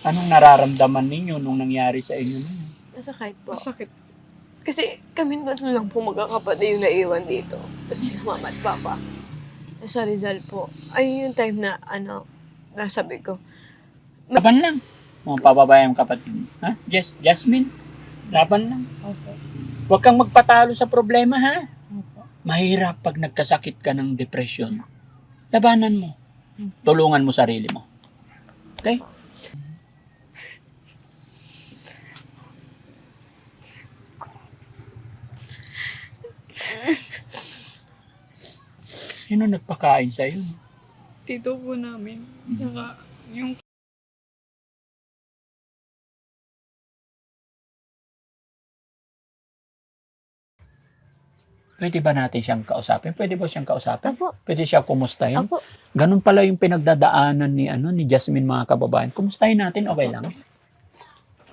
Anong nararamdaman ninyo nung nangyari sa inyo nun? Masakit po. Masakit. Kasi kami tatlo lang po magkakapatid yung naiwan dito. Tapos si mama at papa. Sa Rizal po. Ay yung time na nasabi ko. Laban lang. Mga pababayang kapatid. Ha? Jasmine? Laban lang. Opo. Huwag kang magpatalo sa problema, ha? Opo. Mahirap pag nagkasakit ka ng depression. Labanan mo. Tulungan mo sarili mo. Okay? Sino nagpakain sa'yo? Tito po namin. Saka yung Pwede ba natin siyang kausapin? Pwede ba siyang kausapin? Apo. Pwede siya kumustahin? Apo. Ganun pala yung pinagdadaanan ni Jasmine, mga kababayan. Kumustahin natin, okay lang?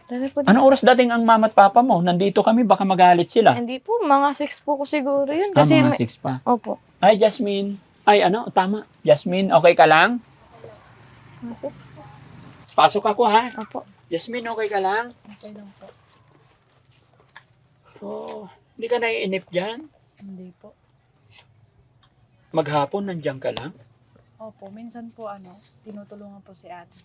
Dali po. Anong oras dating ang mama at papa mo? Nandito kami, baka magalit sila. Hindi po, mga 6 po ko siguro yun. Ah, Kasi mga 6 pa. Opo. Ay, Jasmine. Ay, tama. Jasmine, okay ka lang? Masok. Pasok ako, ha? Opo. Jasmine, okay ka lang? okay lang po. Oh, hindi ka naiinip dyan? Hindi po. Maghapon, nandiyan ka lang? Opo, minsan po tinutulungan po si ate.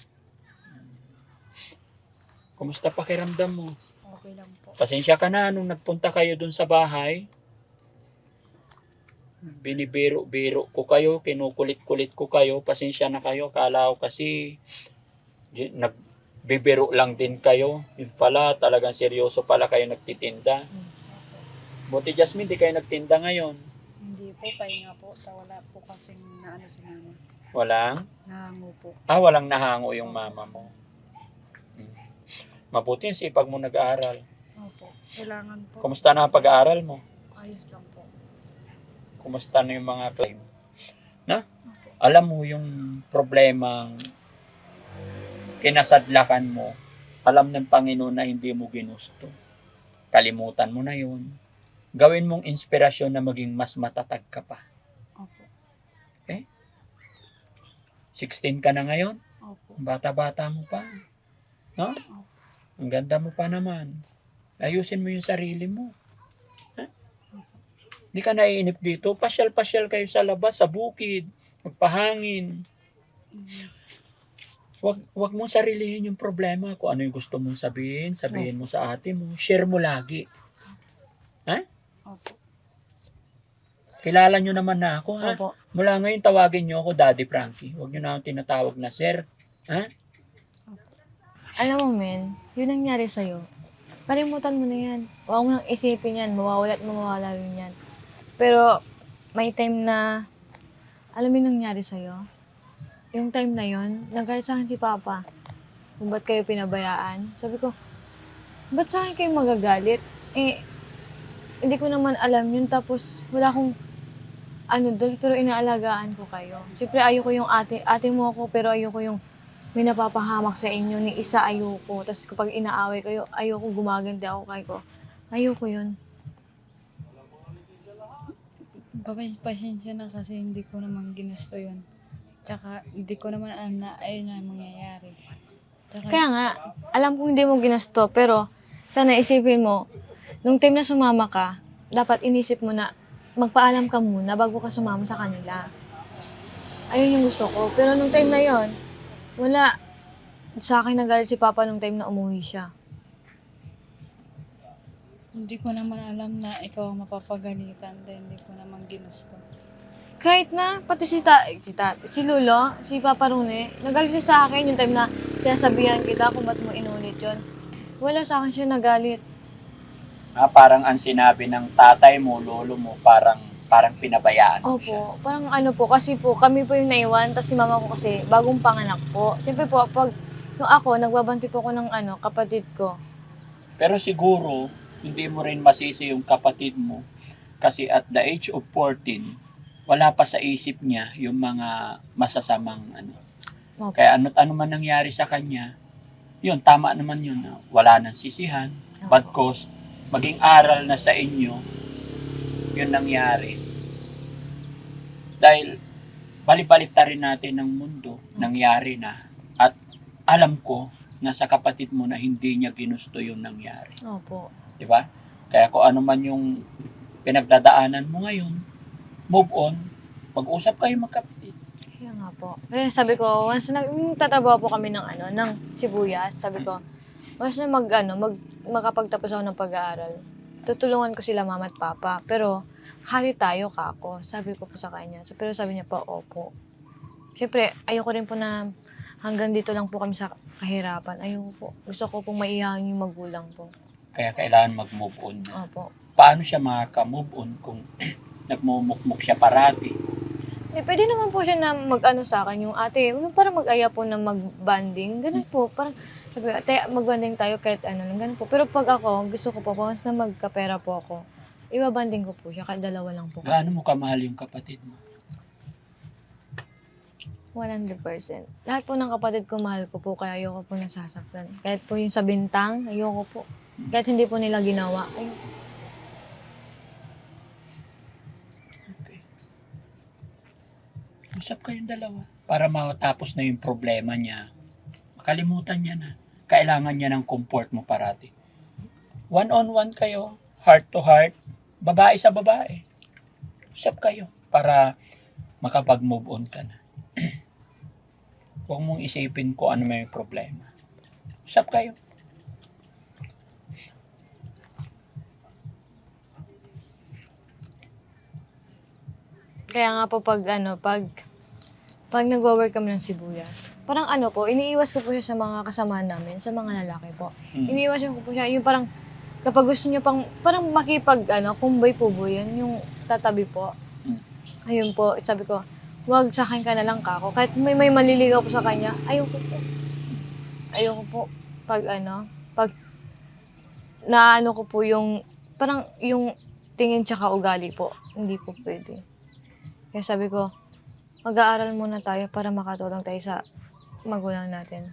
Kumusta pakiramdam mo? Okay lang po. Pasensya ka na nung nagpunta kayo dun sa bahay. Binibiro-biro ko kayo, kinukulit-kulit ko kayo. Pasensya na kayo, kala ko kasi nagbibiro lang din kayo. Yun pala, talagang seryoso pala kayo nagtitinda. Buti Jasmine, di kayo nagtinda ngayon. Hindi po, pahinga po. Wala po kasing si mama. Walang? Nahango po. Walang nahango yung mama mo. Mabuti yung sipag mo nag-aaral. Opo, kailangan po. Kumusta na ang pag-aaral mo? Ayos lang po. Kumusta na yung mga claim? Na? Opo. Alam mo yung problemang kinasadlakan mo, alam ng Panginoon na hindi mo ginusto. Kalimutan mo na yun. Gawin mong inspirasyon na maging mas matatag ka pa. Opo. Okay? 16 ka na ngayon? Opo. Bata-bata mo pa. No? Opo. Ang ganda mo pa naman. Ayusin mo yung sarili mo. Ha? Hindi ka naiinip dito. Pasyal-pasyal kayo sa labas, sa bukid. Magpahangin. Wag mong sarilihin yung problema. Kung ano yung gusto mong sabihin mo sa ate mo. Share mo lagi. Ha? Opo. Kilala nyo naman na ako, ha? Opo. Mula ngayon, tawagin nyo ako Daddy Frankie. Huwag nyo na akong tinatawag na sir. Ha? Alam mo, men, yun nangyari sa'yo. Kalimutan mo na yan. Huwag mo nang isipin yan. Mawawala at mawawala rin yan. Pero, may time na, alam mo yung nangyari sa'yo? Yung time na yun, nagalit sa akin si Papa. Kung ba't kayo pinabayaan. Sabi ko, ba't sa akin kayo magagalit? Hindi ko naman alam yun. Tapos, wala akong doon, pero inaalagaan ko kayo. Siyempre, ayoko yung ate mo ako, pero ayoko yung may napapahamak sa inyo, ni isa ayoko. Tapos kapag inaaway kayo, ayoko gumaganti ako kay ko. Ayoko yun. Pasensya na kasi hindi ko naman ginusto yun. Tsaka hindi ko naman alam na ayun na mangyayari. Tsaka, Kaya nga, alam kong hindi mo ginasto, pero sana isipin mo, nung time na sumama ka, dapat inisip mo na magpaalam ka muna bago ka sumama sa kanila. Ayun yung gusto ko. Pero nung time na yon, wala. Sa akin nagalit si Papa nung time na umuwi siya. hindi ko naman alam na ikaw ang mapapagalitan dahil hindi ko naman ginusto. Kahit na, pati si Lolo, si Papa Rune, nagalit siya sa akin yung time na sinasabihan kita kung ba't mo inulit yun. Wala sa akin siya nagalit. Parang ang sinabi ng tatay mo, lolo mo, parang pinabayaan mo siya. Opo, parang po, kasi po, kami po yung naiwan, tapos si mama ko kasi bagong panganak po. Siyempre po, pag yung ako, nagbabanti po ako ng kapatid ko. Pero siguro, hindi mo rin masisi yung kapatid mo kasi at the age of 14, wala pa sa isip niya yung mga masasamang Opo. Kaya ano man nangyari sa kanya, yun, tama naman yun. Wala nang sisihan. But cause, maging aral na sa inyo, yun nangyari. Dahil, balik-balik rin natin ng mundo, nangyari na. At alam ko, nasa kapatid mo na hindi niya ginusto yung nangyari. Opo. Di ba? Kaya kung ano man yung pinagdadaanan mo ngayon, move on, mag-usap kayo magkapatid. Kaya nga po. Kaya sabi ko, once na tatrabaho po kami ng ng sibuyas, sabi ko, once na makapagtapos ako ng pag-aaral, tutulungan ko sila mama at papa. Pero, hari tayo kako. Sabi ko po sa kanya. So, pero sabi niya po, opo. Siyempre, ayoko rin po na hanggang dito lang po kami sa kahirapan. Ayoko po. Gusto ko pong maihangin yung magulang po. Kaya kailangan mag-move on na. Opo. Paano siya makaka-move on kung nagmumukmuk siya parati? Pwede naman po siya na sa akin, yung ate, yung parang mag-aya po na mag-banding. Ganun po. Parang, sabi ko, ate, mag-banding tayo kahit ganun po. Pero pag ako, gusto ko po, once na magkapera po ako, ibabanding ko po siya, kahit dalawa lang po. Gaano mo kamahal yung kapatid mo? 100%. Lahat po ng kapatid ko, mahal ko po, kaya ayoko po nasasaktan. Kahit po yung sa bintang, ayoko po. Kahit hindi po nila ginawa. Okay. Usap kayong dalawa para matapos na yung problema niya. Makalimutan niya na. Kailangan niya ng comfort mo parati. One-on-one kayo, heart to heart, babae sa babae. Usap kayo para makapag-move on ka na. Huwag mong isipin kung ano may problema. Usap kayo. Kaya nga po pag nagwo-work kami ng sibuyas, parang iniiwas ko po siya sa mga kasamahan namin, sa mga lalaki po. Iniiwas ko po siya, yung parang, kapag gusto niyo parang kumbay-puboy yan, yung tatabi po. Ayun po, sabi ko, wag sa akin ka na lang kako. Kahit may maliligaw po sa kanya, ayoko po. Ayoko po. Pag naano ko po yung, parang yung tingin tsaka ugali po, hindi po pwede. Kaya sabi ko, mag-aaral muna tayo para makatulong tayo sa magulang natin.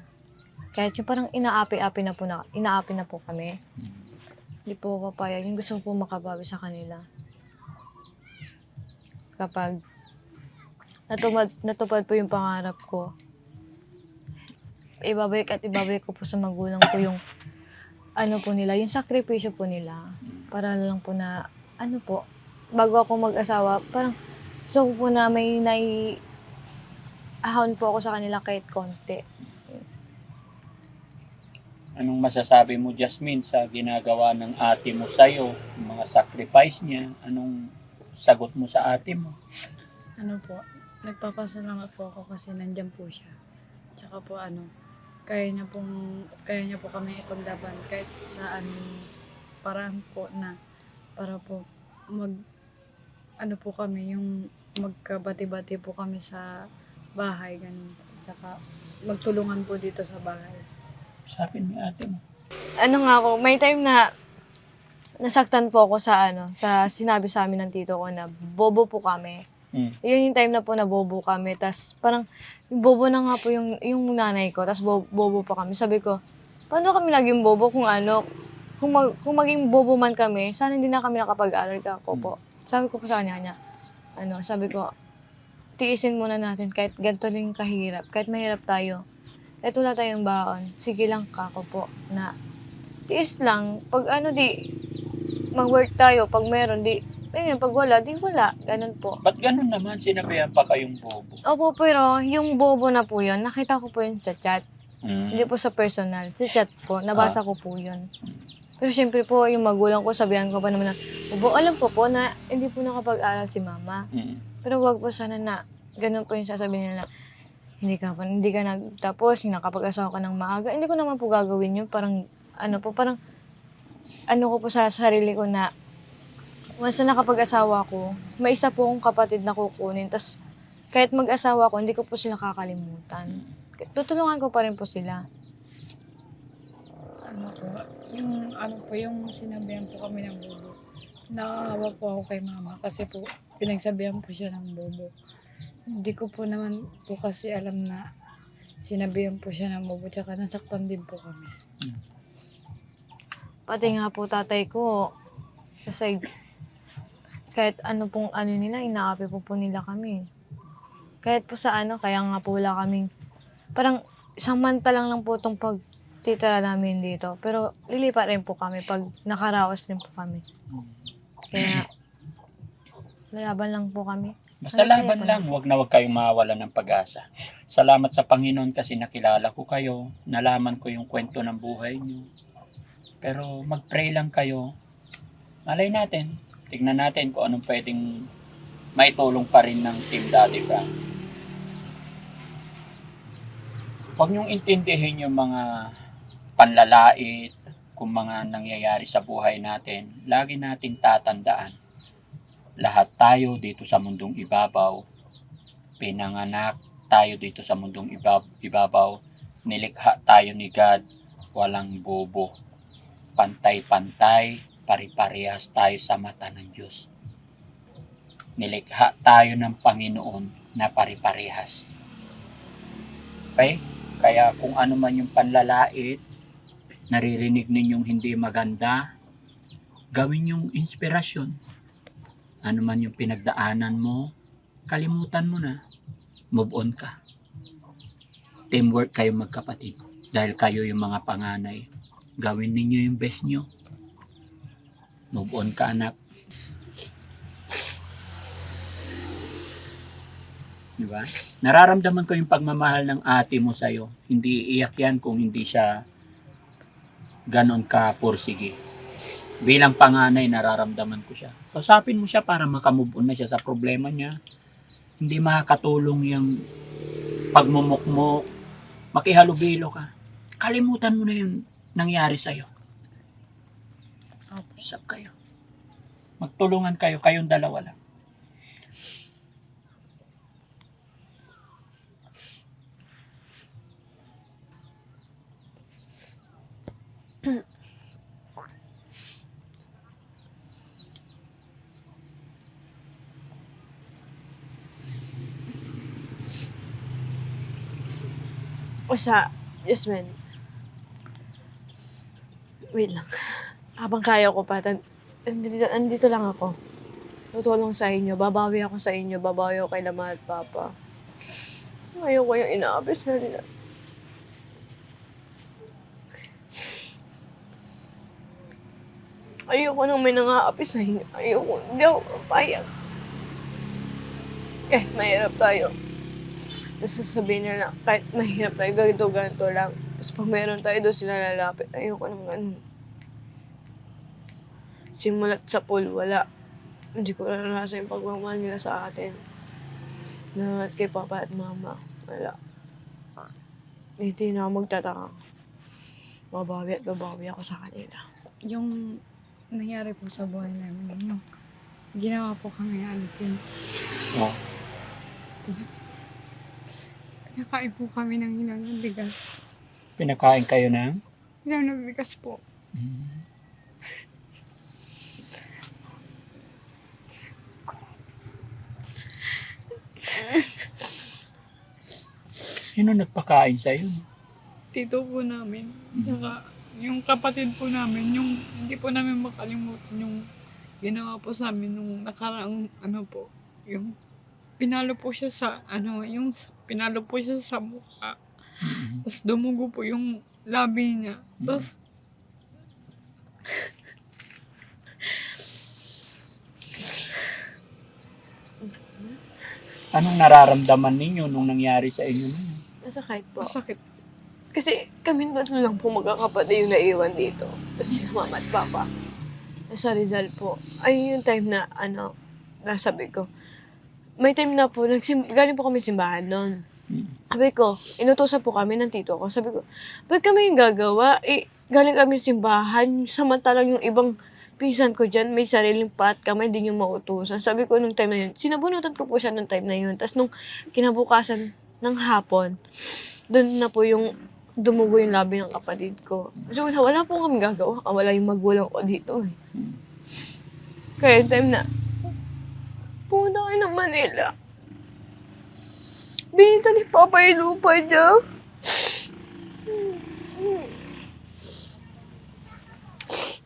Kahit yung parang inaapi na po kami. Hindi po ako papayag. Yung gusto ko po makabawi sa kanila. Kapag natupad po yung pangarap ko, ibabalik ko po sa magulang ko yung po nila, yung sakripisyo po nila. Para lang po na, bago ako mag-asawa, parang gusto ko po na may ahon po ako sa kanila kahit konti. Anong masasabi mo, Jasmine, sa ginagawa ng ate mo sa'yo? Yung mga sacrifice niya, anong sagot mo sa ate mo? Nagpapasalamat po ako kasi nandyan po siya. Tsaka po kaya niya po kami ipaglaban kahit sa parang po na para po po kami yung magkabati-bati po kami sa bahay, ganun. Tsaka magtulungan po dito sa bahay. Sabi mo ate mo. May time na nasaktan po ako sa sinabi sa amin ng tito ko na bobo po kami. Yun yung time na po na bobo kami. Tas parang yung bobo na nga po yung nanay ko. Tas bobo pa kami. Sabi ko, paano kami naging bobo kung kung maging bobo man kami, sana hindi na kami nakapag-aral po. Sabi ko po sa kanya, sabi ko, tiisin muna natin kahit ganito rin kahirap. Kahit mahirap tayo. Kahit wala tayong baon. Sige lang kako po na tiis lang. Pag mag-work tayo. Pag meron, pag wala, di wala. Ganun po. Ba't ganun naman? Sinabihan pa kayong bobo? Opo, pero yung bobo na po yun, nakita ko po yun sa chat. Hindi po sa personal. Sa chat po, nabasa ko po yun. Pero syempre po, yung magulang ko, sabihan ko pa naman na, bobo, alam ko po na hindi po nakapag-aral si mama. Pero wag po sana na, ganun po yung sasabihin nila, hindi ka nagtapos, hindi nakapag-asawa ka ng maaga. Hindi ko naman po gagawin yun. Parang, ko po sa sarili ko na, once na nakapag-asawa ko, may isa po akong kapatid na kukunin. Tapos, kahit mag-asawa ko, hindi ko po sila kakalimutan. Tutulungan ko pa rin po sila. Yung sinabihan po kami ng bobo. Nakakawa po ako kay mama kasi po pinagsabihan po siya ng bobo. Hindi ko po naman po kasi alam na sinabihan po siya ng bobo tsaka nasaktan din po kami. Pati nga po tatay ko, kasi kahit nila, inaapi po nila kami. Kahit po sa kaya nga po wala kaming, parang isang manta lang po itong titira namin dito. Pero lilipat rin po kami pag nakaraos din po kami. Kaya, lalaban lang po kami. Basta Kaya laban po lang, wag kayong mawawalan ng pag-asa. Salamat sa Panginoon kasi nakilala ko kayo, nalaman ko yung kwento ng buhay niyo. Pero mag-pray lang kayo. Malay natin, tignan natin kung anong pwedeng maitulong pa rin ng Team Daddy Frank. Huwag niyong intindihin yung mga panlalait, kung mga nangyayari sa buhay natin. Lagi nating tatandaan, lahat tayo dito sa mundong ibabaw, pinanganak tayo dito sa mundong ibabaw, nilikha tayo ni God, walang bobo. Pantay-pantay, pari-parehas tayo sa mata ng Diyos. Nilikha tayo ng Panginoon na pari-parehas. Okay? Kaya kung ano man yung panlalait, naririnig ninyong hindi maganda, gawin yung inspirasyon. Ano man yung pinagdaanan mo, kalimutan mo na. Move on ka. Teamwork kayo magkapatid. Dahil kayo yung mga panganay. Gawin ninyo yung best nyo. Move on ka, anak. Diba? Nararamdaman ko yung pagmamahal ng ate mo sa'yo. Hindi iiyak yan kung hindi siya ganon ka pursige. Bilang panganay, nararamdaman ko siya. Kausapin mo siya para makamove on na siya sa problema niya. Hindi makakatulong yung pagmumukmok, makihalubilo ka. Kalimutan mo na yung nangyari sa'yo. Usap kayo. Magtulungan kayo, kayong dalawa lang. Yasmin. Wait lang. Habang kaya ko pa, andito lang ako. Tutulong sa inyo. Babawi ako sa inyo. Babawi ako kay Lama at Papa. Ayoko yung inaabis na nila. Ayoko nang may nang-aapi sa inyo. Ayoko. Hindi ako papayag. Kahit mahirap tayo. Tapos sasabihin nila, kahit mahirap tayo, ganito lang. Tapos pag meron tayo doon sila lalapit. Ayoko nang ganun. Simulat sa pool, wala. Hindi ko naranasan yung pagmamahal nila sa atin. Na kay Papa at Mama, wala. Hindi na ako magtataka. Babawi at babawi ako sa kanila. Yung nangyari po sa buhay namin, yung ginawa po kami alipin. Oh. Nakain po kami ng hilaw ng bigas. Pinakain kayo ng? Hilaw ng bigas po. Sino nagpakain sa'yo? Tito po namin. Tsaka yung kapatid po namin, yung hindi po namin makalimutan yung ginawa po sa amin nung nakaraang po, yung pinalo po siya sa pinalo po siya sa mukha. Tapos dumugo po yung labi niya. Tapos Anong nararamdaman ninyo nung nangyari sa inyo nun? Masakit po. masakit. Kasi kami tatlo lang po magkakapatid yung naiwan dito. Tapos si Mama at Papa. Sa Rizal po. Ay yung time na nasabi ko. May time na po, galing po kami simbahan noon. Sabi ko, inutusan po kami ng tito ko. Sabi ko, ba't kami yung gagawa? Galing kami simbahan. Samantalang yung ibang pinsan ko dyan, may sariling pat kami, hindi nyo mautusan. Sabi ko nung time na yun, sinabunutan ko po siya nung time na yun. Tapos nung kinabukasan ng hapon, doon na po yung dumugo yung labi ng kapatid ko. So wala po kami gagawa. Wala yung magulang ko dito eh. Kaya yung time na, pumunta kayo ng Manila. Binita ni Papa yung lupa niya.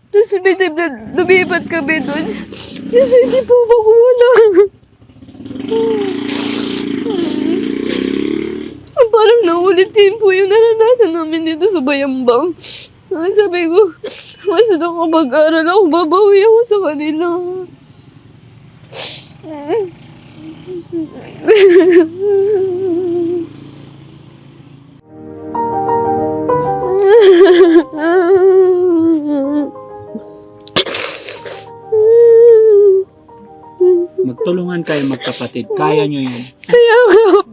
Tapos may time na lumipat kami doon. Kasi hindi po makulang. Parang nahuli ulit din po yung naranasan namin dito sa Bayambang. Sabi ko, mas nakapag-aral ako, babawi ako sa kanila. Magtulungan kayo magkapatid. Kaya nyo yun.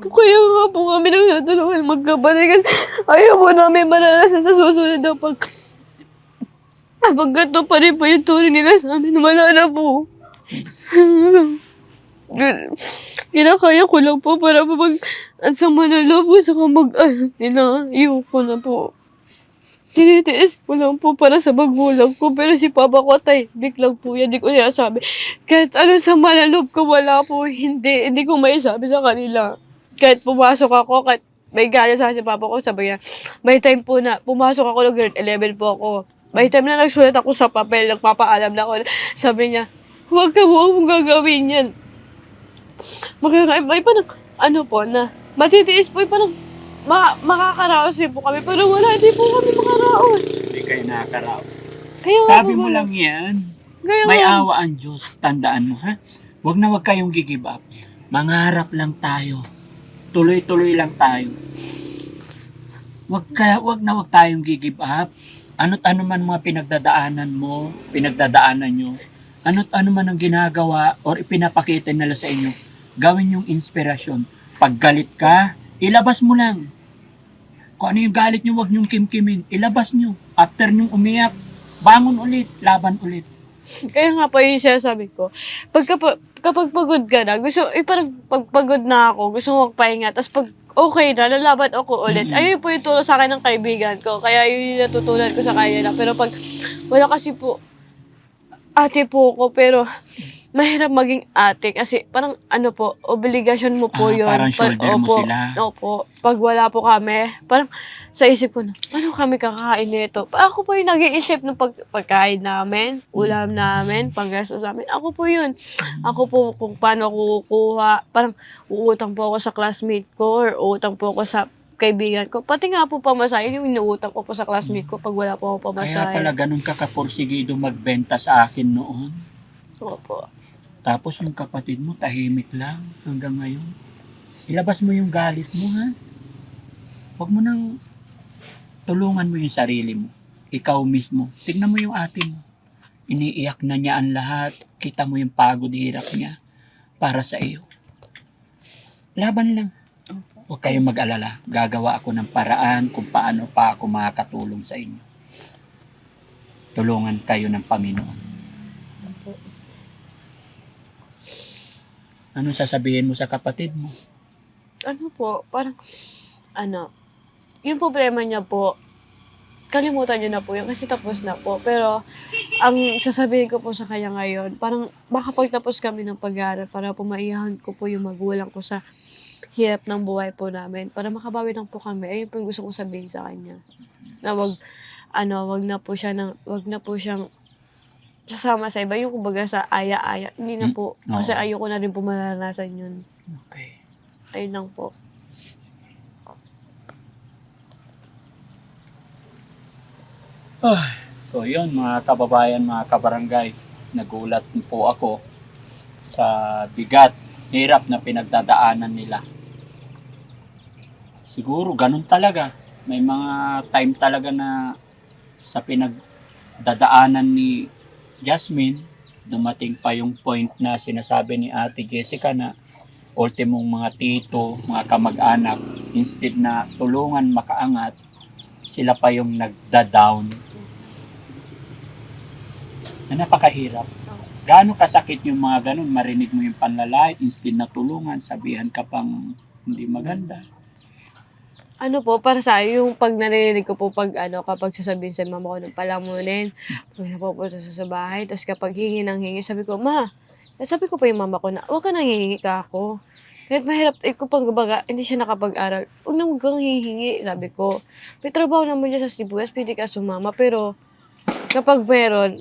Kaya nga po kami nagtutulungan magkapatid kasi ayaw po namin maranasan sa susunod na pagkato pa rin po yung tuloy nila sa amin. Wala na po. Kinakaya ko lang po para at sa manalo po sa kamag-anak nila. Ayoko na po. Tinitiis ko lang po para sa magulang ko. Pero si Papa ko, tahimik lang po yan. Hindi ko niya sabi. Kahit ano sa manaloob ko, wala po. Hindi ko may sabi sa kanila. Kahit pumasok ako, kahit may gana sa akin si Papa ko, sabi niya, may time po na, pumasok ako ng grade 11 po ako. May time na nagsulat ako sa papel, nagpapaalam na ako. Sabi niya, huwag mong gagawin yan. May parang, ano po, na matitiis po, parang, makakaraos din po kami, pero wala, hindi po kami makaraos. Hindi kayo nakakaraos. Kaya Sabi mo lang yan. Kaya May awa ang Diyos. Tandaan mo, ha? Huwag kayong gigive up. Mangarap lang tayo. Tuloy-tuloy lang tayo. Huwag tayong gigive up. Ano't ano man mga pinagdadaanan mo, pinagdadaanan nyo, ano't ano man ang ginagawa or ipinapakita nila sa inyo, gawin yung inspirasyon. Pag galit ka, ilabas mo lang. Kung ano yung galit nyo, huwag nyong kimkimin. Ilabas nyo. After nyong umiyak, bangon ulit, laban ulit. Kaya nga po yung sinasabi ko, kapag pagod ka na, parang pagpagod na ako, gusto mo magpahinga, tapos pag okay na, lalaban ako ulit. Mm-mm. Ayun po yung turo sa akin ng kaibigan ko, kaya yun yung natutunan ko sa kanya. Pero pag wala kasi po, ate po ko, pero mahirap maging ate kasi parang ano po, obligasyon mo po yun. Parang shoulder mo sila. Opo. Pag wala po kami, parang sa isip ko na, ano kami kakain nito? Ako po yung nag-iisip ng pagkain namin, ulam namin, panggastos namin. Ako po yun. Ako po kung paano kukuha. Parang uutang po ako sa classmate ko or uutang po ako sa kaibigan ko. Pati nga po pamasahin, yung inuutang ko po sa classmate ko pag wala po ako pamasahin. Kaya pala ganun ka kapursigido magbenta sa akin noon. Opo. Tapos yung kapatid mo, tahimik lang hanggang ngayon. Ilabas mo yung galit mo, ha? Huwag mo nang tulungan mo yung sarili mo. Ikaw mismo. Tignan mo yung ate mo. Iniiyak na niya ang lahat. Kita mo yung pagod, hirap niya para sa iyo. Laban lang. Huwag kayong mag-alala. Gagawa ako ng paraan kung paano pa ako makakatulong sa inyo. Tulungan kayo ng Panginoon. Ano sasabihin mo sa kapatid mo? Ano po, parang, yung problema niya po, kalimutan niyo na po yun kasi tapos na po. Pero, ang sasabihin ko po sa kanya ngayon, parang makapagtapos kami ng pag-aaral para po maiyahan ko po yung magulang ko sa hirap ng buhay po namin. Para makabawi lang po kami. Ayun po yung gusto kong sabihin sa kanya. Na wag na po siyang sasama sa iba. Yung kumbaga sa aya-aya. Hindi na po. Oo. Kasi ayoko na rin po maranasan yun. Okay. Ayun lang po. So yun mga kababayan, mga kabarangay, nagulat po ako sa bigat, hirap na pinagdadaanan nila. Siguro ganun talaga. May mga time talaga na sa pinagdadaanan ni Jasmine, dumating pa yung point na sinasabi ni Ate Jessica na ultimong mga tito, mga kamag-anak, instead na tulungan makaangat, sila pa yung nagda-down. Na napakahirap. Gaano kasakit yung mga ganun, marinig mo yung panlalait, instead na tulungan, sabihan ka pang hindi maganda. Ano po, para sa yung pag narinig ko po kapag sasabihin sa mama ko ng palamunin, pag napupunta sa bahay, tapos kapag hingi ng hingi, sabi ko, sabi ko pa yung mama ko na, huwag ka nang hihingi ka ako. Kahit mahirap, kung pagbaga, hindi siya nakapag-aral, huwag kang hihingi, sabi ko. May trabaho naman niya sa Sibuyas, pwede ka sumama, pero kapag meron,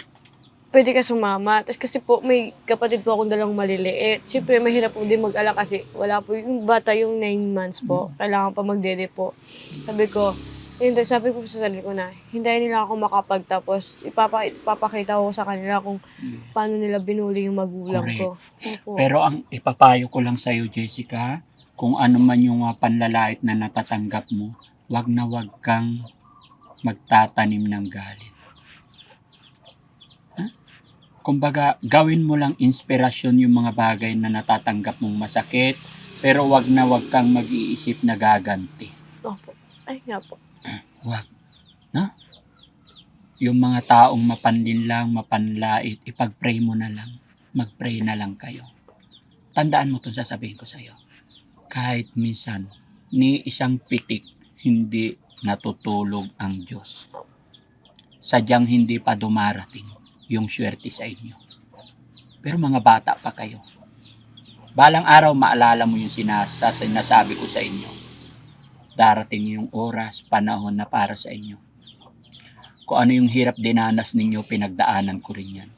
pwede ka sumama. Tapos kasi po, may kapatid po akong dalang maliliit. Siyempre, mahirap po din mag-ala kasi wala po yung bata yung 9 months po. Kailangan pa magdede po. Sabi ko, sabi ko sa sarili ko na, hintayin nila ako makapagtapos. Ipapakita ko sa kanila kung paano nila binuli yung magulang ko. Opo. Pero ang ipapayo ko lang sa'yo, Jessica, kung ano man yung panlalait na natatanggap mo, wag na wag kang magtatanim ng galit. Kumbaga, gawin mo lang inspirasyon yung mga bagay na natatanggap mong masakit, pero wag na wag kang mag-iisip na gaganti. Opo. Ay nga po. Wag. No? Yung mga taong mapanlinlang, mapanlait, ipag-pray mo na lang. Mag-pray na lang kayo. Tandaan mo itong sasabihin ko sa'yo. Kahit minsan, ni isang pitik, hindi natutulog ang Diyos. Sadyang hindi pa dumarating yung swerte sa inyo. Pero mga bata pa kayo. Balang araw maalala mo yung sinasabi ko sa inyo. Darating yung oras, panahon na para sa inyo. Kung ano yung hirap dinanas ninyo, pinagdaanan ko rin yan.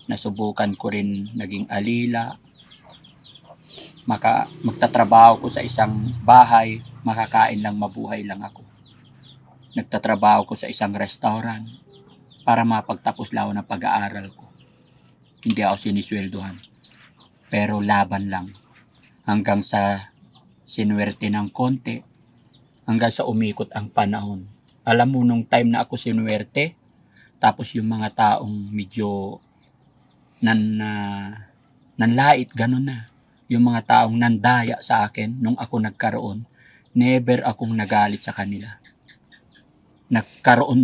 Nasubukan ko rin naging alila. Magtatrabaho ko sa isang bahay, makakain lang, mabuhay lang ako. Nagtatrabaho ko sa isang restaurant para mapagtapos lang ako ng pag-aaral ko. Hindi ako sinisweldohan. Pero laban lang. Hanggang sa sinuwerte ng konti, hanggang sa umikot ang panahon. Alam mo, nung time na ako sinuwerte, tapos yung mga taong medyo nanlait, gano'n na. Yung mga taong nandaya sa akin nung ako nagkaroon, never akong nagalit sa kanila.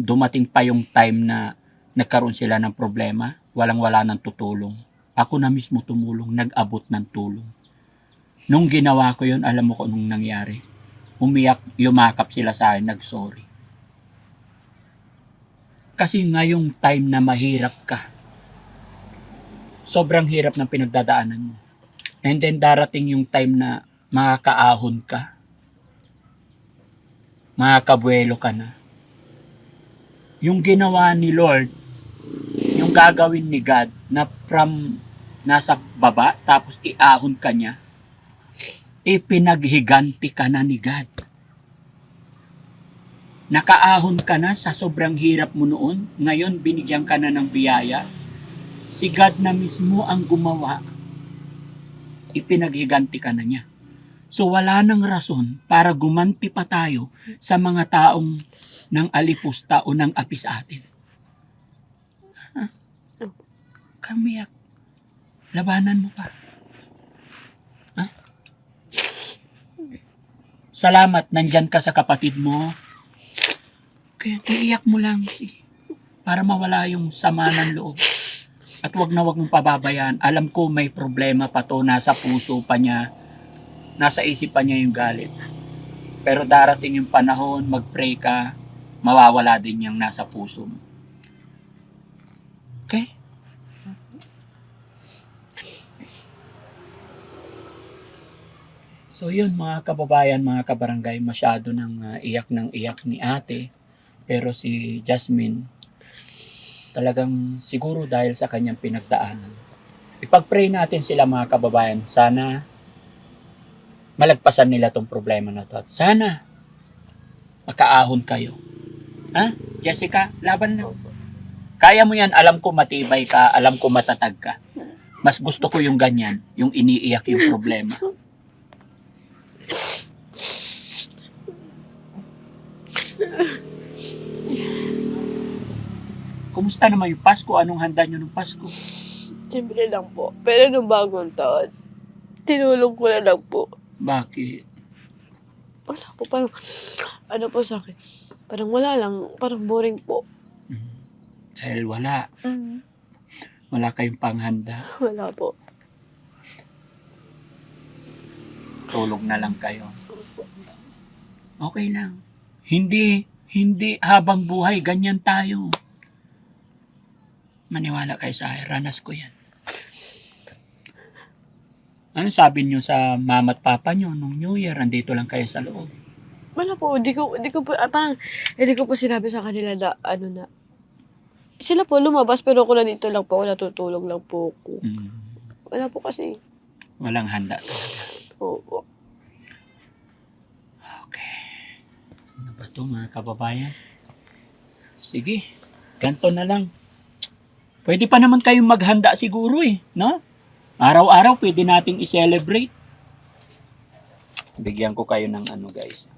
Dumating pa yung time na nagkaroon sila ng problema, walang-wala nang tutulong. Ako na mismo tumulong, nag-abot ng tulong. Nung ginawa ko yun, alam mo kung anong nangyari? Umiyak, yumakap sila sa akin, nag-sorry. Kasi ngayong time na mahirap ka, sobrang hirap ng pinagdadaanan mo. And then darating yung time na makakaahon ka, makakabuelo ka na. Yung ginawa ni Lord, yung gagawin ni God na from nasa baba tapos iahon ka niya, ipinaghiganti ka na ni God. Nakaahon ka na sa sobrang hirap mo noon, ngayon binigyan ka na ng biyaya. Si God na mismo ang gumawa, ipinaghiganti ka na niya. So wala nang rason para gumanti pa tayo sa mga taong ng alipusta o ng api sa atin. Kamiyak. Labanan mo pa. Salamat, nandyan ka sa kapatid mo. Kaya iiyak mo lang para mawala yung sama ng loob. At wag na wag mong pababayaan. Alam ko may problema pa to, nasa puso pa niya, nasa isip pa niya yung galit. Pero darating yung panahon, mag-pray ka, mawawala din yung nasa puso mo. Okay? So yun mga kababayan, mga kabarangay, masyado ng iyak ni ate. Pero si Jasmine, talagang siguro dahil sa kanyang pinagdaanan. Ipag-pray natin sila mga kababayan. Sana malagpasan nila tong problema na to. At sana makaahon kayo. Ha? Jessica, laban na. Kaya mo yan, alam ko matibay ka, alam ko matatag ka. Mas gusto ko yung ganyan, yung iniiyak yung problema. Kumusta naman yung Pasko? Anong handa nyo ng Pasko? Siyempre lang po. Pero nung bagong taon, tinulong ko na lang po. Bakit? Wala po, parang, ano po sa akin, parang wala lang, parang boring po. Dahil wala. Wala kayong panghanda. Wala po. Tulog na lang kayo. Okay lang. Hindi habang buhay, ganyan tayo. Maniwala kayo sa akin, ranas ko yan. Ano sabi niyo sa mama at papa niyo nung New Year? Andito lang kayo sa loob. Wala po, hindi ko po sinabi sa kanila na, Sila po lumabas pero ako nandito lang po ako, natutulog lang po ako. Mm. Wala po kasi. Walang handa. Oo. Okay. Ano ba ito mga kababayan? Sige, ganito na lang. Pwede pa naman kayong maghanda siguro no? Araw-araw pwede nating i-celebrate. Bigyan ko kayo ng ano guys.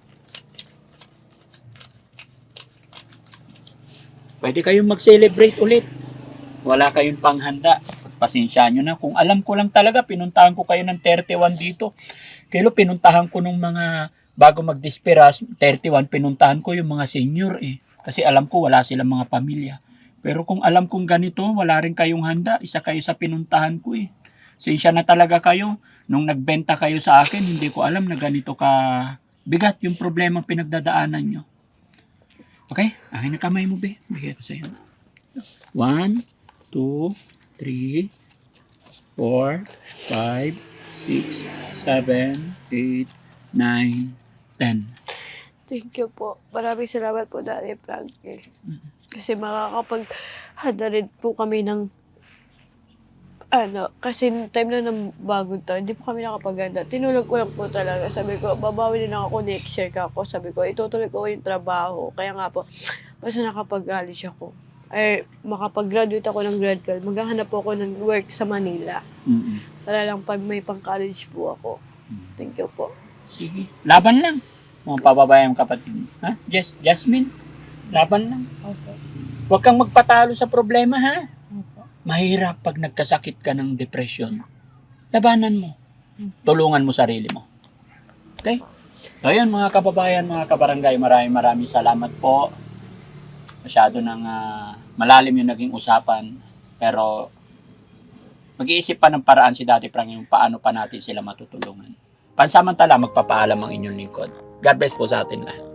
Pwede kayong mag-celebrate ulit. Wala kayong panghanda. Pasensya nyo na. Kung alam ko lang talaga, pinuntahan ko kayo ng 31 dito. Kaya pinuntahan ko nung mga bago mag-disperas, 31, pinuntahan ko yung mga senior Kasi alam ko wala silang mga pamilya. Pero kung alam kong ganito, wala rin kayong handa. Isa kayo sa pinuntahan ko Sensya na talaga kayo. Nung nagbenta kayo sa akin, hindi ko alam na ganito ka bigat yung problemang pinagdadaanan nyo. Okay? Akin na kamay mo, be. Bigay ko sa'yo. 1, 2, 3, 4, 5, 6, 7, 8, 9, 10. Thank you po. Maraming salamat po, Daddy Frankie. Kasi makakapaghanda rin po kami ng kasi time na ng bagong taon, hindi po kami nakapaghanda. Tinulog ko lang po talaga. Sabi ko, babawi din ako next year ka ako. Sabi ko, itutuloy ko yung trabaho. Kaya nga po, basta nakapag-alis ako. Makapag-graduate ako ng grad school. Maghahanap po ako ng work sa Manila. Para lang pag may pang-college po ako. Thank you po. Sige. Laban lang. Mga pababayang kapatid. Ha? Jasmine? Laban lang. Opo. Huwag kang magpatalo sa problema, ha? Opo. Mahirap pag nagkasakit ka ng depression. Labanan mo. Tulungan mo sarili mo. Okay? So, ayun mga kababayan, mga kabarangay, maraming salamat po. Masyado nang malalim yung naging usapan. Pero, mag-iisip pa ng paraan si Daddy Frank yung paano pa natin sila matutulungan. Pansamantala, magpapaalam ang inyong lingkod. God bless po sa atin lahat.